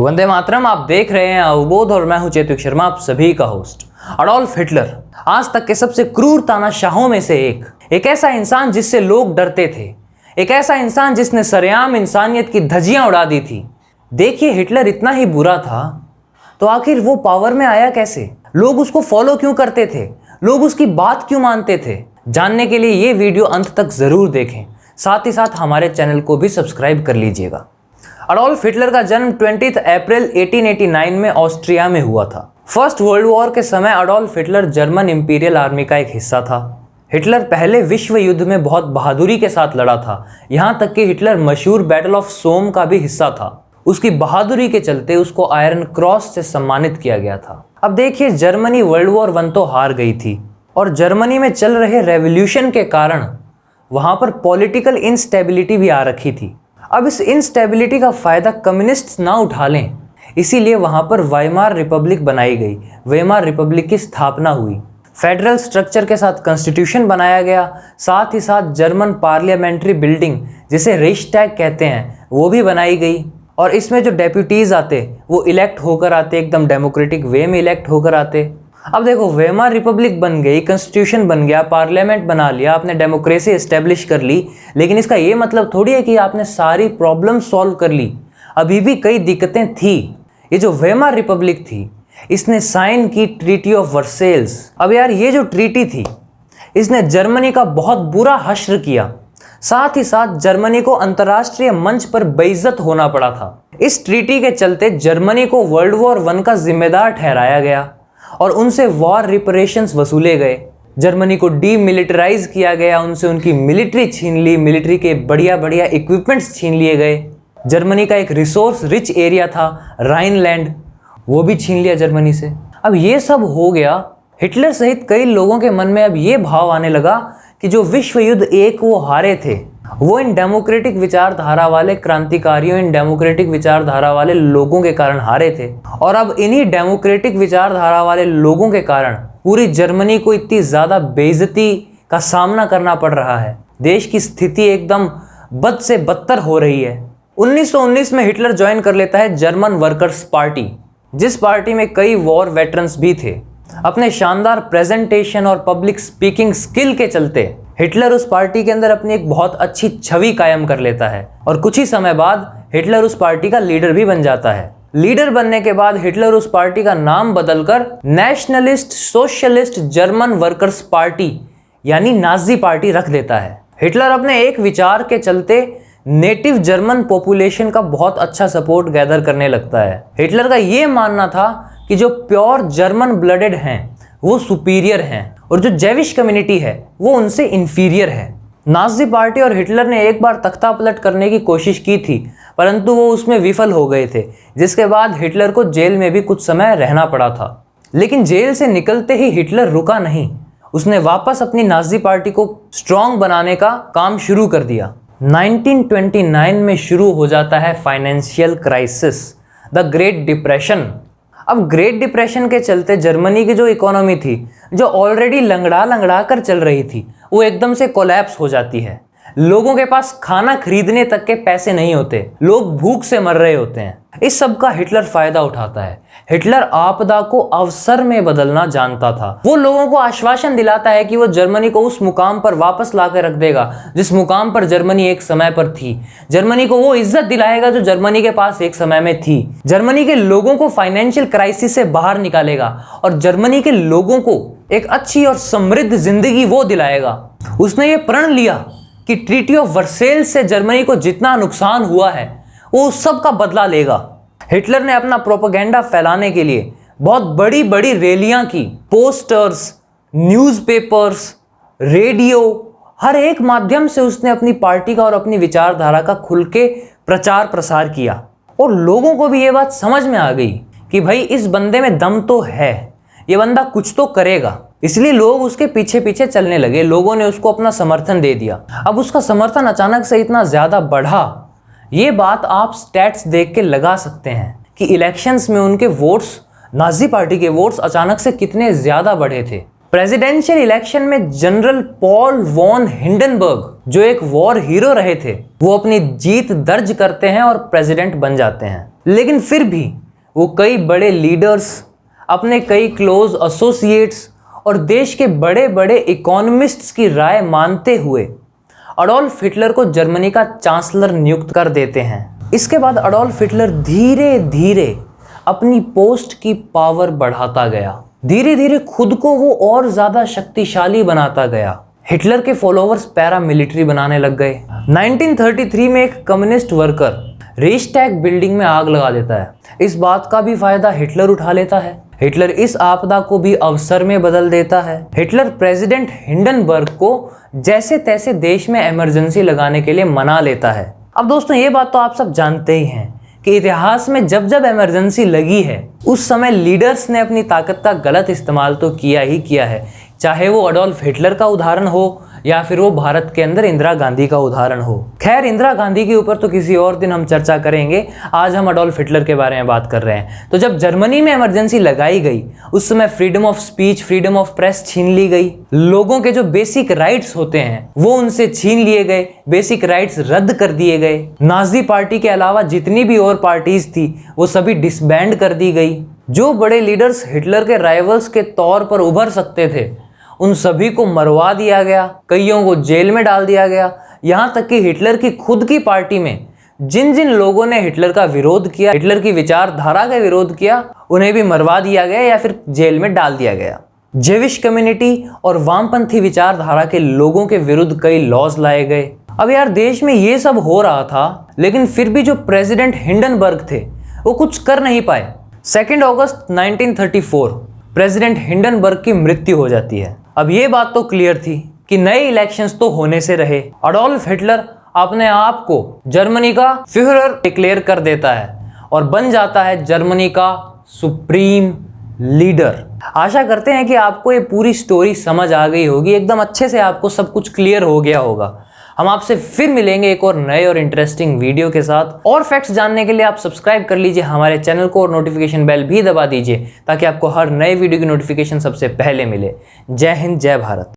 वंदे मातरम। आप देख रहे हैं अवबोध और मैं हूं चेतक शर्मा, आप सभी का होस्ट। अडोल्फ हिटलर आज तक के सबसे क्रूर तानाशाहों में से एक ऐसा इंसान जिससे लोग डरते थे, एक ऐसा इंसान जिसने सरेआम इंसानियत की धज्जियां उड़ा दी थी। देखिए, हिटलर इतना ही बुरा था तो आखिर वो पावर में आया कैसे? लोग उसको फॉलो क्यों करते थे? लोग उसकी बात क्यों मानते थे? जानने के लिए ये वीडियो अंत तक जरूर देखें, साथ ही साथ हमारे चैनल को भी सब्सक्राइब कर लीजिएगा। अडोल्फ हिटलर का जन्म 20 अप्रैल 1889 में ऑस्ट्रिया में हुआ था। फर्स्ट वर्ल्ड वॉर के समय Adolf Hitler German imperial army का एक हिस्सा था। हिटलर पहले विश्व युद्ध में बहुत बहादुरी के साथ लड़ा था, यहाँ तक कि हिटलर मशहूर बैटल ऑफ सोम का भी हिस्सा था। उसकी बहादुरी के चलते उसको आयरन क्रॉस से सम्मानित किया गया था। अब देखिए, जर्मनी वर्ल्ड वॉर 1 तो हार गई थी और जर्मनी में चल रहे रेवोल्यूशन के कारण वहाँ पर पॉलिटिकल इंस्टेबिलिटी भी आ रखी थी। अब इस इंस्टेबिलिटी का फ़ायदा कम्युनिस्ट्स ना उठा लें, इसीलिए वहाँ पर वाइमार रिपब्लिक बनाई गई। वाइमार रिपब्लिक की स्थापना हुई, फेडरल स्ट्रक्चर के साथ कॉन्स्टिट्यूशन बनाया गया, साथ ही साथ जर्मन पार्लियामेंट्री बिल्डिंग जिसे रिक्सटैग कहते हैं वो भी बनाई गई। और इसमें जो डेप्यूटीज़ आते वो इलेक्ट होकर आते, एकदम डेमोक्रेटिक वे में इलेक्ट होकर आते। अब देखो, वेमार रिपब्लिक बन गई, कॉन्स्टिट्यूशन बन गया, पार्लियामेंट बना लिया, आपने डेमोक्रेसी एस्टेब्लिश कर ली, लेकिन इसका ये मतलब थोड़ी है कि आपने सारी प्रॉब्लम सॉल्व कर ली। अभी भी कई दिक्कतें थी। ये जो वेमार रिपब्लिक थी, इसने साइन की ट्रीटी ऑफ वर्सेल्स। अब यार, ये जो ट्रीटी थी इसने जर्मनी का बहुत बुरा हश्र किया, साथ ही साथ जर्मनी को अंतर्राष्ट्रीय मंच पर बेइज्जत होना पड़ा था। इस ट्रीटी के चलते जर्मनी को वर्ल्ड वॉर 1 का जिम्मेदार ठहराया गया और उनसे वॉर रिपरेशंस वसूले गए। जर्मनी को डीमिलिटराइज किया गया, उनसे उनकी मिलिट्री छीन ली, मिलिट्री के बढ़िया बढ़िया इक्विपमेंट्स छीन लिए गए। जर्मनी का एक रिसोर्स रिच एरिया था राइनलैंड, वो भी छीन लिया जर्मनी से। अब ये सब हो गया, हिटलर सहित कई लोगों के मन में अब ये भाव आने लगा कि जो विश्व युद्ध 1 वो हारे थे, वो इन डेमोक्रेटिक विचारधारा वाले क्रांतिकारियों, इन डेमोक्रेटिक विचारधारा वाले लोगों के कारण हारे थे। और अब इन्हीं डेमोक्रेटिक विचारधारा वाले लोगों के कारण पूरी जर्मनी को इतनी ज़्यादा बेइज्जती का सामना करना पड़ रहा है। देश की स्थिति एकदम बद से बदतर हो रही है। 1919 में हिटलर ज्वाइन कर लेता है जर्मन वर्कर्स पार्टी, जिस पार्टी में कई वॉर वेटरन्स भी थे। अपने शानदार प्रेजेंटेशन और पब्लिक स्पीकिंग स्किल के चलते हिटलर उस पार्टी के अंदर अपनी एक बहुत अच्छी छवि कायम कर लेता है और कुछ ही समय बाद हिटलर उस पार्टी का लीडर भी बन जाता है। लीडर बनने के बाद हिटलर उस पार्टी का नाम बदलकर nationalist socialist German workers party यानी नाजी पार्टी रख देता है। हिटलर अपने एक विचार के चलते नेटिव जर्मन पॉपुलेशन का बहुत अच्छा सपोर्ट गैदर करने लगता है। हिटलर का ये मानना था कि जो प्योर जर्मन ब्लडेड हैं वो सुपीरियर हैं और जो जेविश कम्युनिटी है वो उनसे इंफीरियर है। नाजी पार्टी और हिटलर ने एक बार तख्ता पलट करने की कोशिश की थी, परंतु वो उसमें विफल हो गए थे, जिसके बाद हिटलर को जेल में भी कुछ समय रहना पड़ा था। लेकिन जेल से निकलते ही हिटलर रुका नहीं, उसने वापस अपनी नाजी पार्टी को स्ट्रॉन्ग बनाने का काम शुरू कर दिया। 1929 में शुरू हो जाता है financial crisis, the great depression. अब ग्रेट डिप्रेशन के चलते जर्मनी की जो इकोनॉमी थी, जो ऑलरेडी लंगड़ा कर चल रही थी, वो एकदम से कोलैप्स हो जाती है। लोगों के पास खाना खरीदने तक के पैसे नहीं होते, लोग भूख से मर रहे होते हैं। इस सब का हिटलर फायदा उठाता है। हिटलर आपदा को अवसर में बदलना जानता था। वो लोगों को आश्वासन दिलाता है कि वो जर्मनी को उस मुकाम पर वापस ला कर रख देगा जिस मुकाम पर जर्मनी एक समय पर थी। जर्मनी को वो इज्जत दिलाएगा जो जर्मनी के पास एक समय में थी। जर्मनी के लोगों को फाइनेंशियल क्राइसिस से बाहर निकालेगा और जर्मनी के लोगों को एक अच्छी और समृद्ध जिंदगी वो दिलाएगा। उसने ये प्रण लिया कि ट्रीटी ऑफ वर्सेल्स से जर्मनी को जितना नुकसान हुआ है वो उस सब का बदला लेगा। हिटलर ने अपना प्रोपेगेंडा फैलाने के लिए बहुत बड़ी बड़ी रैलियां की, पोस्टर्स, न्यूज़पेपर्स, रेडियो, हर एक माध्यम से उसने अपनी पार्टी का और अपनी विचारधारा का खुल के प्रचार प्रसार किया। और लोगों को भी ये बात समझ में आ गई कि भाई इस बंदे में दम तो है, ये बंदा कुछ तो करेगा। इसलिए लोग उसके पीछे पीछे चलने लगे, लोगों ने उसको अपना समर्थन दे दिया। अब उसका समर्थन अचानक से इतना ज़्यादा बढ़ा, ये बात आप स्टैट्स देख के लगा सकते हैं कि इलेक्शंस में उनके वोट्स, नाजी पार्टी के वोट्स अचानक से कितने ज़्यादा बढ़े थे। प्रेसिडेंशियल इलेक्शन में जनरल पॉल वॉन हिंडनबर्ग, जो एक वॉर हीरो रहे थे, वो अपनी जीत दर्ज करते हैं और प्रेसिडेंट बन जाते हैं। लेकिन फिर भी वो कई बड़े लीडर्स, अपने कई क्लोज एसोसिएट्स और देश के बड़े बड़े इकोनॉमिस्ट्स की राय मानते हुए अडोल्फ हिटलर को जर्मनी का चांसलर नियुक्त कर देते हैं। इसके बाद अडोल्फ हिटलर धीरे धीरे अपनी पोस्ट की पावर बढ़ाता गया, धीरे धीरे खुद को वो और ज्यादा शक्तिशाली बनाता गया। हिटलर के फॉलोअर्स पैरामिलिट्री बनाने लग गए। 1933 में एक कम्युनिस्ट वर्कर रेस्टैग बिल्डिंग में आग लगा देता है। इस बात का भी फायदा हिटलर उठा लेता है। हिटलर इस आपदा को भी अवसर में बदल देता है। हिटलर प्रेसिडेंट हिंडनबर्ग को जैसे तैसे देश में इमरजेंसी लगाने के लिए मना लेता है। अब दोस्तों, ये बात तो आप सब जानते ही हैं कि इतिहास में जब जब इमरजेंसी लगी है, उस समय लीडर्स ने अपनी ताकत का गलत इस्तेमाल तो किया ही किया है, चाहे वो अडोल्फ हिटलर का उदाहरण हो या फिर वो भारत के अंदर इंदिरा गांधी का उदाहरण हो। खैर, इंदिरा गांधी के ऊपर तो किसी और दिन हम चर्चा करेंगे, आज हम अडोल्फ हिटलर के बारे में बात कर रहे हैं। तो जब जर्मनी में इमरजेंसी लगाई गई, उस समय freedom of speech, freedom of press छीन ली गई। लोगों के जो बेसिक राइट्स होते हैं वो उनसे छीन लिए गए, बेसिक राइट्स रद्द कर दिए गए। नाजी पार्टी के अलावा जितनी भी और पार्टीज थी वो सभी डिसबैंड कर दी गई। जो बड़े लीडर्स हिटलर के राइवल्स के तौर पर उभर सकते थे, उन सभी को मरवा दिया गया, कईयों को जेल में डाल दिया गया। यहाँ तक कि हिटलर की खुद की पार्टी में जिन जिन लोगों ने हिटलर का विरोध किया, हिटलर की विचारधारा का विरोध किया, उन्हें भी मरवा दिया गया या फिर जेल में डाल दिया गया। जेविश कम्युनिटी और वामपंथी विचारधारा के लोगों के विरुद्ध कई लॉज लाए गए। अब यार, देश में ये सब हो रहा था, लेकिन फिर भी जो प्रेसिडेंट हिंडनबर्ग थे वो कुछ कर नहीं पाए। 2 अगस्त 1934 प्रेसिडेंट हिंडनबर्ग की मृत्यु हो जाती है। अब ये बात तो क्लियर थी कि नए इलेक्शंस तो होने से रहे। अडोल्फ हिटलर अपने आप को जर्मनी का फ्यूहरर डिक्लेयर कर देता है और बन जाता है जर्मनी का सुप्रीम लीडर। आशा करते हैं कि आपको ये पूरी स्टोरी समझ आ गई होगी, एकदम अच्छे से आपको सब कुछ क्लियर हो गया होगा। हम आपसे फिर मिलेंगे एक और नए और इंटरेस्टिंग वीडियो के साथ। और फैक्ट्स जानने के लिए आप सब्सक्राइब कर लीजिए हमारे चैनल को और नोटिफिकेशन बेल भी दबा दीजिए ताकि आपको हर नए वीडियो की नोटिफिकेशन सबसे पहले मिले। जय हिंद, जय भारत।